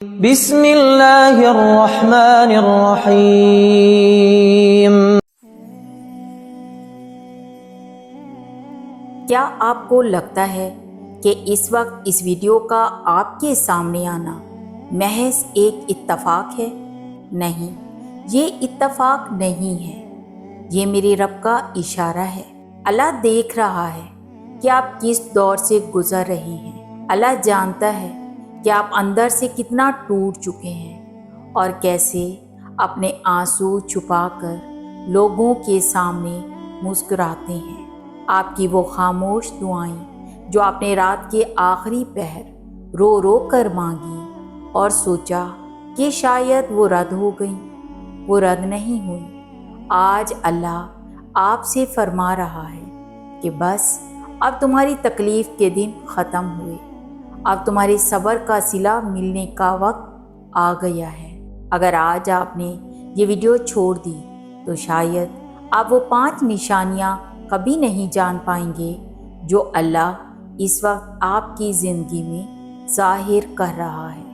بسم اللہ الرحمن الرحیم۔ کیا آپ کو لگتا ہے کہ اس وقت اس ویڈیو کا آپ کے سامنے آنا محض ایک اتفاق ہے؟ نہیں، یہ اتفاق نہیں ہے، یہ میرے رب کا اشارہ ہے۔ اللہ دیکھ رہا ہے کہ آپ کس دور سے گزر رہے ہیں۔ اللہ جانتا ہے کہ آپ اندر سے کتنا ٹوٹ چکے ہیں اور کیسے اپنے آنسو چھپا کر لوگوں کے سامنے مسکراتے ہیں۔ آپ کی وہ خاموش دعائیں جو آپ نے رات کے آخری پہر رو رو کر مانگی اور سوچا کہ شاید وہ رد ہو گئیں، وہ رد نہیں ہوئی۔ آج اللہ آپ سے فرما رہا ہے کہ بس اب تمہاری تکلیف کے دن ختم ہوئے، اب تمہارے صبر کا صلہ ملنے کا وقت آ گیا ہے۔ اگر آج آپ نے یہ ویڈیو چھوڑ دی تو شاید آپ وہ 5 نشانیاں کبھی نہیں جان پائیں گے جو اللہ اس وقت آپ کی زندگی میں ظاہر کر رہا ہے،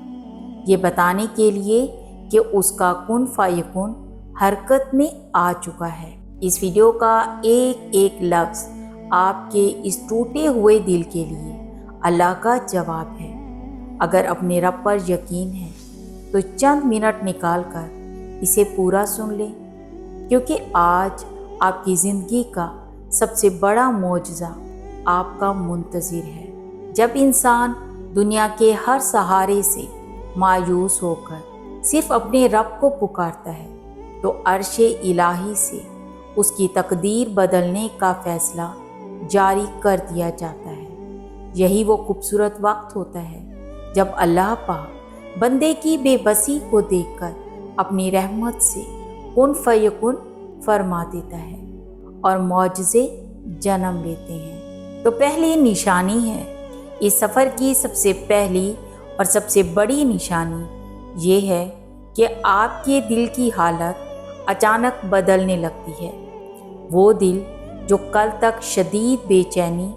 یہ بتانے کے لیے کہ اس کا کن فیکون حرکت میں آ چکا ہے۔ اس ویڈیو کا ایک ایک لفظ آپ کے اس ٹوٹے ہوئے دل کے لیے اللہ کا جواب ہے۔ اگر اپنے رب پر یقین ہے تو چند منٹ نکال کر اسے پورا سن لیں، کیونکہ آج آپ کی زندگی کا سب سے بڑا معجزہ آپ کا منتظر ہے۔ جب انسان دنیا کے ہر سہارے سے مایوس ہو کر صرف اپنے رب کو پکارتا ہے تو عرش الہی سے اس کی تقدیر بدلنے کا فیصلہ جاری کر دیا جاتا ہے۔ یہی وہ خوبصورت وقت ہوتا ہے جب اللہ پاک بندے کی بے بسی کو دیکھ کر اپنی رحمت سے کن فیکون فرما دیتا ہے اور معجزے جنم لیتے ہیں۔ تو پہلی نشانی ہے، اس سفر کی سب سے پہلی اور سب سے بڑی نشانی یہ ہے کہ آپ کے دل کی حالت اچانک بدلنے لگتی ہے۔ وہ دل جو کل تک شدید بے چینی،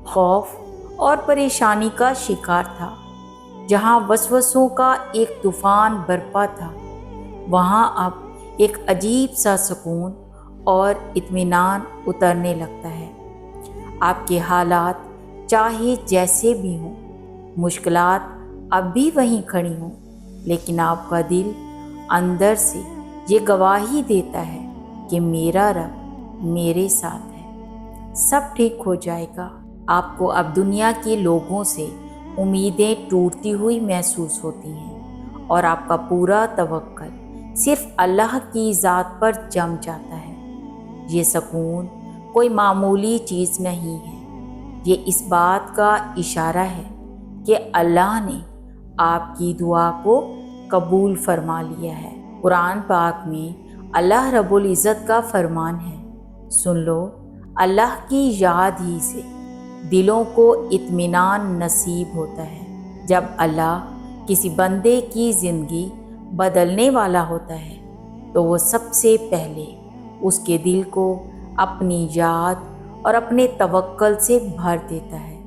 خوف اور پریشانی کا شکار تھا، جہاں وسوسوں کا ایک طوفان برپا تھا، وہاں اب ایک عجیب سا سکون اور اطمینان اترنے لگتا ہے۔ آپ کے حالات چاہے جیسے بھی ہوں، مشکلات اب بھی وہیں کھڑی ہوں، لیکن آپ کا دل اندر سے یہ گواہی دیتا ہے کہ میرا رب میرے ساتھ ہے، سب ٹھیک ہو جائے گا۔ آپ کو اب دنیا کے لوگوں سے امیدیں ٹوٹتی ہوئی محسوس ہوتی ہیں اور آپ کا پورا توکل صرف اللہ کی ذات پر جم جاتا ہے۔ یہ سکون کوئی معمولی چیز نہیں ہے، یہ اس بات کا اشارہ ہے کہ اللہ نے آپ کی دعا کو قبول فرما لیا ہے۔ قرآن پاک میں اللہ رب العزت کا فرمان ہے، سن لو، اللہ کی یاد ہی سے دلوں کو اطمینان نصیب ہوتا ہے۔ جب اللہ کسی بندے کی زندگی بدلنے والا ہوتا ہے تو وہ سب سے پہلے اس کے دل کو اپنی یاد اور اپنے توکل سے بھر دیتا ہے۔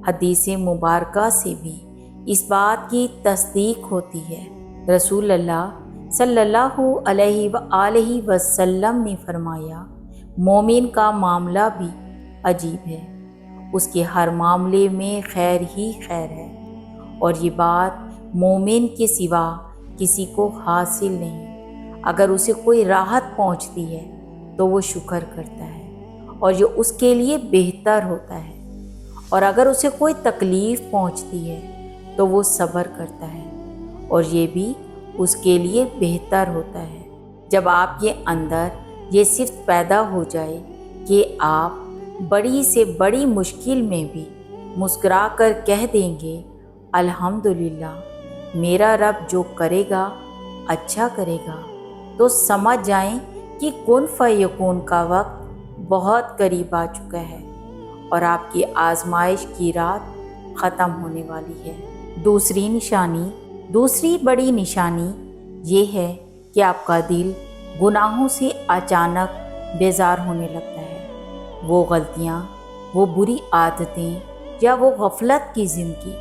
حدیث مبارکہ سے بھی اس بات کی تصدیق ہوتی ہے۔ رسول اللہ صلی اللہ علیہ وآلہ وسلم نے فرمایا، مومن کا معاملہ بھی عجیب ہے، اس کے ہر معاملے میں خیر ہی خیر ہے، اور یہ بات مومن کے سوا کسی کو حاصل نہیں۔ اگر اسے کوئی راحت پہنچتی ہے تو وہ شکر کرتا ہے اور یہ اس کے لیے بہتر ہوتا ہے، اور اگر اسے کوئی تکلیف پہنچتی ہے تو وہ صبر کرتا ہے اور یہ بھی اس کے لیے بہتر ہوتا ہے۔ جب آپ کے اندر یہ صفت پیدا ہو جائے کہ آپ بڑی سے بڑی مشکل میں بھی مسکرا کر کہہ دیں گے، الحمدللہ، میرا رب جو کرے گا اچھا کرے گا، تو سمجھ جائیں کہ کن فیکون کا وقت بہت قریب آ چکا ہے اور آپ کی آزمائش کی رات ختم ہونے والی ہے۔ دوسری بڑی نشانی یہ ہے کہ آپ کا دل گناہوں سے اچانک بیزار ہونے لگتا ہے۔ وہ غلطیاں، وہ بری عادتیں یا وہ غفلت کی زندگی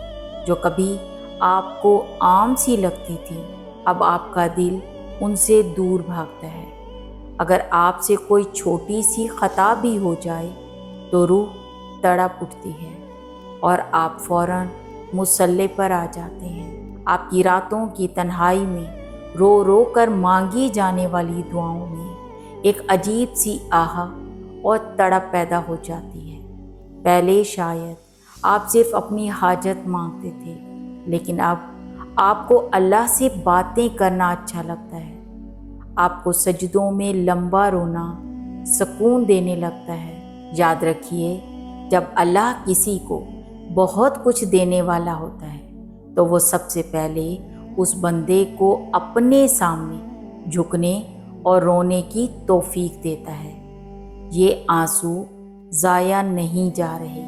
جو کبھی آپ کو عام سی لگتی تھیں اب آپ کا دل ان سے دور بھاگتا ہے۔ اگر آپ سے کوئی چھوٹی سی خطا بھی ہو جائے تو روح تڑپ اٹھتی ہے اور آپ فوراً مصلی پر آ جاتے ہیں۔ آپ کی راتوں کی تنہائی میں رو رو کر مانگی جانے والی دعاؤں میں ایک عجیب سی آہ اور تڑپ پیدا ہو جاتی ہے۔ پہلے شاید آپ صرف اپنی حاجت مانگتے تھے، لیکن اب آپ کو اللہ سے باتیں کرنا اچھا لگتا ہے۔ آپ کو سجدوں میں لمبا رونا سکون دینے لگتا ہے۔ یاد رکھیے، جب اللہ کسی کو بہت کچھ دینے والا ہوتا ہے تو وہ سب سے پہلے اس بندے کو اپنے سامنے جھکنے اور رونے کی توفیق دیتا ہے۔ یہ آنسو ضائع نہیں جا رہے،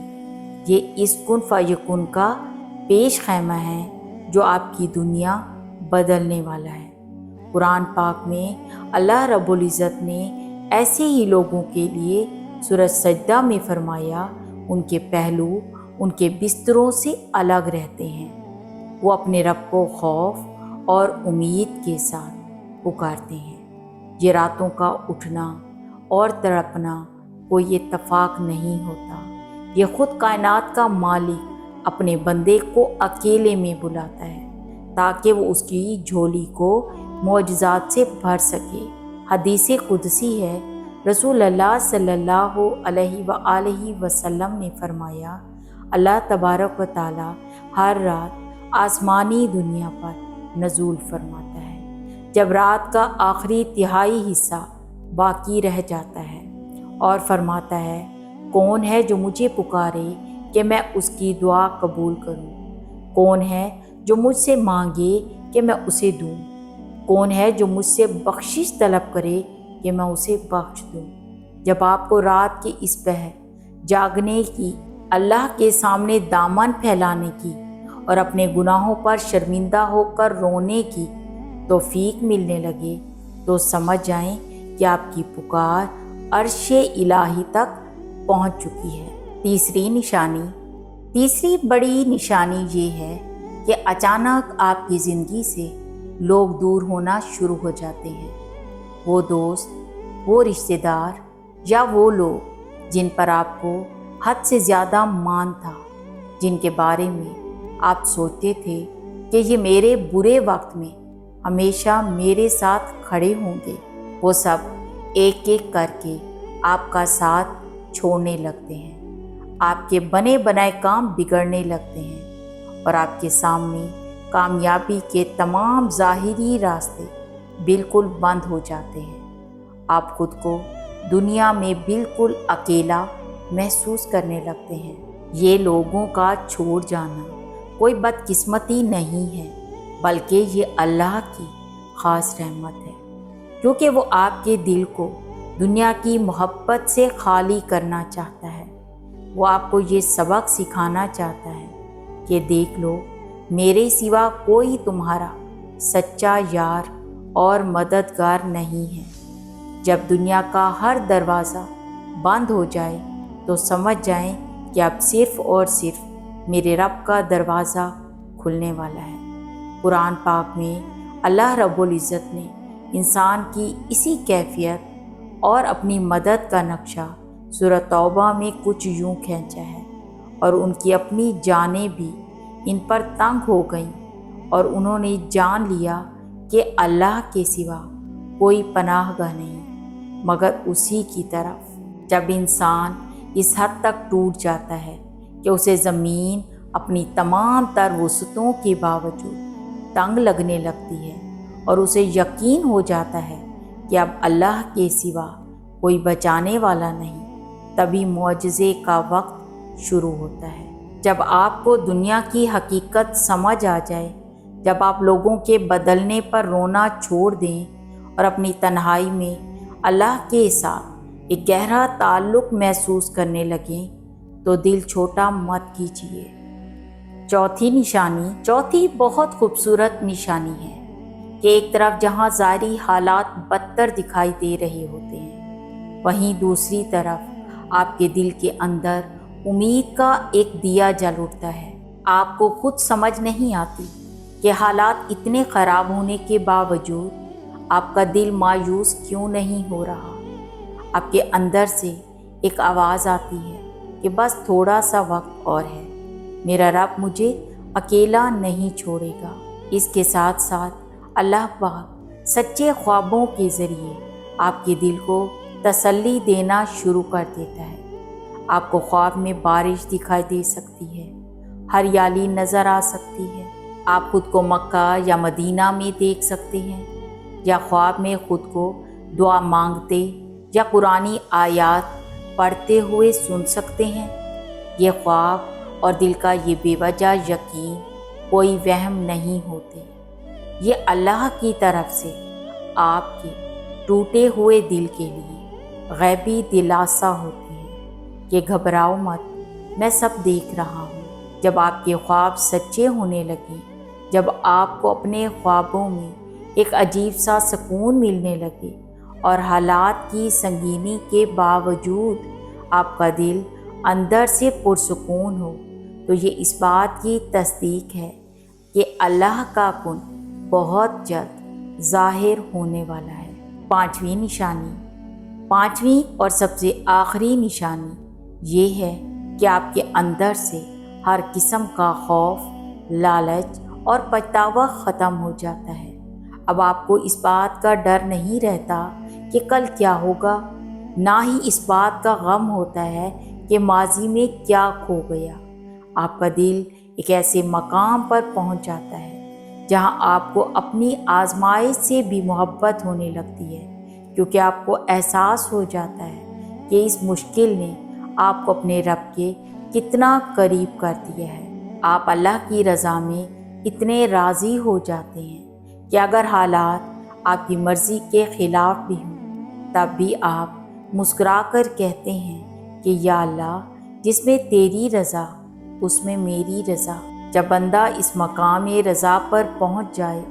یہ اس کن فیکن کا پیش خیمہ ہے جو آپ کی دنیا بدلنے والا ہے۔ قرآن پاک میں اللہ رب العزت نے ایسے ہی لوگوں کے لیے سورۃ سجدہ میں فرمایا، ان کے پہلو ان کے بستروں سے الگ رہتے ہیں، وہ اپنے رب کو خوف اور امید کے ساتھ پکارتے ہیں۔ یہ راتوں کا اٹھنا اور تڑپنا کوئی اتفاق نہیں ہوتا، یہ خود کائنات کا مالک اپنے بندے کو اکیلے میں بلاتا ہے تاکہ وہ اس کی جھولی کو معجزات سے بھر سکے۔ حدیث قدسی ہے، رسول اللہ صلی اللہ علیہ وآلہ وسلم نے فرمایا، اللہ تبارک و تعالی ہر رات آسمانی دنیا پر نزول فرماتا ہے جب رات کا آخری تہائی حصہ باقی رہ جاتا ہے، اور فرماتا ہے، کون ہے جو مجھے پکارے کہ میں اس کی دعا قبول کروں؟ کون ہے جو مجھ سے مانگے کہ میں اسے دوں؟ کون ہے جو مجھ سے بخشش طلب کرے کہ میں اسے بخش دوں؟ جب آپ کو رات کے اس پہر جاگنے کی، اللہ کے سامنے دامن پھیلانے کی اور اپنے گناہوں پر شرمندہ ہو کر رونے کی توفیق ملنے لگے تو سمجھ جائیں کہ آپ کی پکار عرش الہی تک پہنچ چکی ہے۔ تیسری بڑی نشانی یہ ہے کہ اچانک آپ کی زندگی سے لوگ دور ہونا شروع ہو جاتے ہیں۔ وہ دوست، وہ رشتہ دار یا وہ لوگ جن پر آپ کو حد سے زیادہ مان تھا، جن کے بارے میں آپ سوچتے تھے کہ یہ میرے برے وقت میں ہمیشہ میرے ساتھ کھڑے ہوں گے، وہ سب ایک ایک کر کے آپ کا ساتھ چھوڑنے لگتے ہیں۔ آپ کے بنے بنائے کام بگڑنے لگتے ہیں اور آپ کے سامنے کامیابی کے تمام ظاہری راستے بالکل بند ہو جاتے ہیں۔ آپ خود کو دنیا میں بالکل اکیلا محسوس کرنے لگتے ہیں۔ یہ لوگوں کا چھوڑ جانا کوئی بدقسمتی نہیں ہے، بلکہ یہ اللہ کی خاص رحمت ہے، کیونکہ وہ آپ کے دل کو دنیا کی محبت سے خالی کرنا چاہتا ہے۔ وہ آپ کو یہ سبق سکھانا چاہتا ہے کہ دیکھ لو، میرے سوا کوئی تمہارا سچا یار اور مددگار نہیں ہے۔ جب دنیا کا ہر دروازہ بند ہو جائے تو سمجھ جائیں کہ اب صرف اور صرف میرے رب کا دروازہ کھلنے والا ہے۔ قرآن پاک میں اللہ رب العزت نے انسان کی اسی کیفیت اور اپنی مدد کا نقشہ سورۃ توبہ میں کچھ یوں کھینچا ہے، اور ان کی اپنی جانیں بھی ان پر تنگ ہو گئیں اور انہوں نے جان لیا کہ اللہ کے سوا کوئی پناہ گاہ نہیں مگر اسی کی طرف۔ جب انسان اس حد تک ٹوٹ جاتا ہے کہ اسے زمین اپنی تمام تر وسعتوں کے باوجود تنگ لگنے لگتی ہے اور اسے یقین ہو جاتا ہے کہ اب اللہ کے سوا کوئی بچانے والا نہیں، تبھی معجزے کا وقت شروع ہوتا ہے۔ جب آپ کو دنیا کی حقیقت سمجھ آ جائے، جب آپ لوگوں کے بدلنے پر رونا چھوڑ دیں اور اپنی تنہائی میں اللہ کے ساتھ ایک گہرا تعلق محسوس کرنے لگیں تو دل چھوٹا مت کیجیے۔ چوتھی بہت خوبصورت نشانی ہے کہ ایک طرف جہاں ظاہری حالات بدتر دکھائی دے رہے ہوتے ہیں، وہیں دوسری طرف آپ کے دل کے اندر امید کا ایک دیا جل اٹھتا ہے۔ آپ کو خود سمجھ نہیں آتی کہ حالات اتنے خراب ہونے کے باوجود آپ کا دل مایوس کیوں نہیں ہو رہا۔ آپ کے اندر سے ایک آواز آتی ہے کہ بس تھوڑا سا وقت اور ہے، میرا رب مجھے اکیلا نہیں چھوڑے گا۔ اس کے ساتھ ساتھ اللہ پاک سچے خوابوں کے ذریعے آپ کے دل کو تسلی دینا شروع کر دیتا ہے۔ آپ کو خواب میں بارش دکھائی دے سکتی ہے، ہریالی نظر آ سکتی ہے، آپ خود کو مکہ یا مدینہ میں دیکھ سکتے ہیں، یا خواب میں خود کو دعا مانگتے یا قرآنی آیات پڑھتے ہوئے سن سکتے ہیں۔ یہ خواب اور دل کا یہ بے وجہ یقین کوئی وہم نہیں ہوتے، یہ اللہ کی طرف سے آپ کے ٹوٹے ہوئے دل کے لیے غیبی دلاسا ہوتے ہیں کہ گھبراؤ مت، میں سب دیکھ رہا ہوں۔ جب آپ کے خواب سچے ہونے لگے، جب آپ کو اپنے خوابوں میں ایک عجیب سا سکون ملنے لگے اور حالات کی سنگینی کے باوجود آپ کا دل اندر سے پرسکون ہو، تو یہ اس بات کی تصدیق ہے کہ اللہ کا کن بہت جلد ظاہر ہونے والا ہے۔ پانچویں نشانی، پانچویں اور سب سے آخری نشانی یہ ہے کہ آپ کے اندر سے ہر قسم کا خوف، لالچ اور پچھتاوا ختم ہو جاتا ہے۔ اب آپ کو اس بات کا ڈر نہیں رہتا کہ کل کیا ہوگا، نہ ہی اس بات کا غم ہوتا ہے کہ ماضی میں کیا کھو گیا۔ آپ کا دل ایک ایسے مقام پر پہنچ جاتا ہے جہاں آپ کو اپنی آزمائش سے بھی محبت ہونے لگتی ہے، کیونکہ آپ کو احساس ہو جاتا ہے کہ اس مشکل نے آپ کو اپنے رب کے کتنا قریب کر دیا ہے۔ آپ اللہ کی رضا میں اتنے راضی ہو جاتے ہیں کہ اگر حالات آپ کی مرضی کے خلاف بھی ہوں، تب بھی آپ مسکرا کر کہتے ہیں کہ یا اللہ، جس میں تیری رضا اس میں میری رضا۔ جب بندہ اس مقام رضا پر پہنچ جائے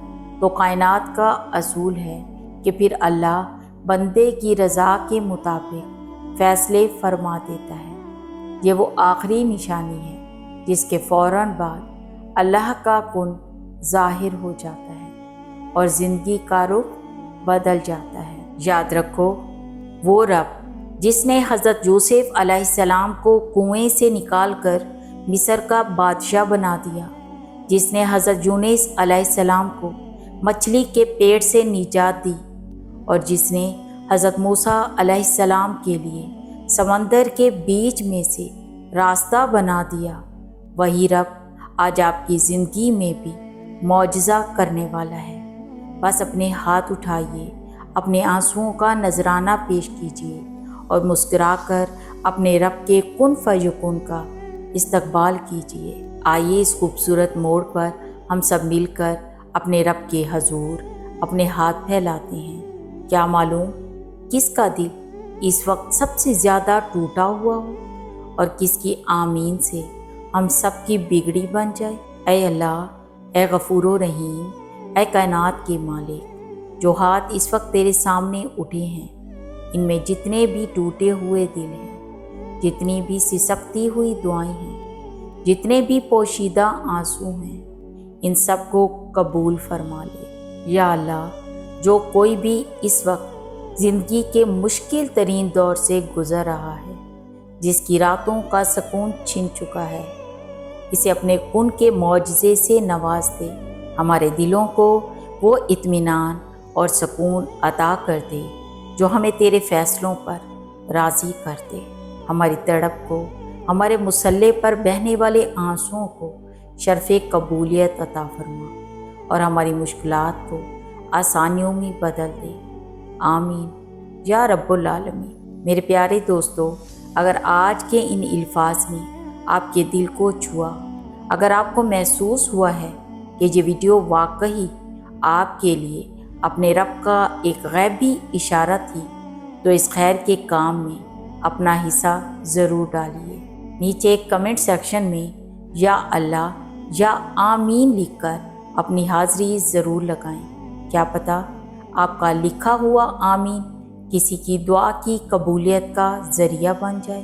تو کائنات کا اصول ہے کہ پھر اللہ بندے کی رضا کے مطابق فیصلے فرما دیتا ہے۔ یہ وہ آخری نشانی ہے جس کے فوراً بعد اللہ کا کن ظاہر ہو جاتا ہے اور زندگی کا رخ بدل جاتا ہے۔ یاد رکھو، وہ رب جس نے حضرت یوسف علیہ السلام کو کنویں سے نکال کر مصر کا بادشاہ بنا دیا، جس نے حضرت یونس علیہ السلام کو مچھلی کے پیٹ سے نجات دی، اور جس نے حضرت موسیٰ علیہ السلام کے لیے سمندر کے بیچ میں سے راستہ بنا دیا، وہی رب آج آپ کی زندگی میں بھی معجزہ کرنے والا ہے۔ بس اپنے ہاتھ اٹھائیے، اپنے آنسوؤں کا نذرانہ پیش کیجیے اور مسکرا کر اپنے رب کے کن فیکون کا استقبال کیجیے۔ آئیے اس خوبصورت موڑ پر ہم سب مل کر اپنے رب کے حضور اپنے ہاتھ پھیلاتے ہیں۔ کیا معلوم کس کا دل اس وقت سب سے زیادہ ٹوٹا ہوا ہو اور کس کی آمین سے ہم سب کی بگڑی بن جائے۔ اے اللہ، اے غفور و رحیم، اے کائنات کے مالک، جو ہاتھ اس وقت تیرے سامنے اٹھے ہیں، ان میں جتنے بھی ٹوٹے ہوئے دل ہیں، جتنی بھی سسکتی ہوئی دعائیں ہیں، جتنے بھی پوشیدہ آنسو ہیں، ان سب کو قبول فرما لے۔ یا اللہ، جو کوئی بھی اس وقت زندگی کے مشکل ترین دور سے گزر رہا ہے، جس کی راتوں کا سکون چھن چکا ہے، اسے اپنے کن کے معجزے سے نواز دے، ہمارے دلوں کو وہ اطمینان اور سکون عطا کر دے جو ہمیں تیرے فیصلوں پر راضی کر دے۔ ہماری تڑپ کو، ہمارے مسلح پر بہنے والے آنسوؤں کو شرف قبولیت عطا فرما اور ہماری مشکلات کو آسانیوں میں بدل دے۔ آمین یا رب العالمین۔ میرے پیارے دوستو، اگر آج کے ان الفاظ نے آپ کے دل کو چھوا، اگر آپ کو محسوس ہوا ہے کہ یہ ویڈیو واقعی آپ کے لیے اپنے رب کا ایک غیبی اشارہ تھی، تو اس خیر کے کام میں اپنا حصہ ضرور ڈالیے۔ نیچے ایک کمنٹ سیکشن میں یا اللہ یا آمین لکھ کر اپنی حاضری ضرور لگائیں۔ کیا پتہ آپ کا لکھا ہوا آمین کسی کی دعا کی قبولیت کا ذریعہ بن جائے۔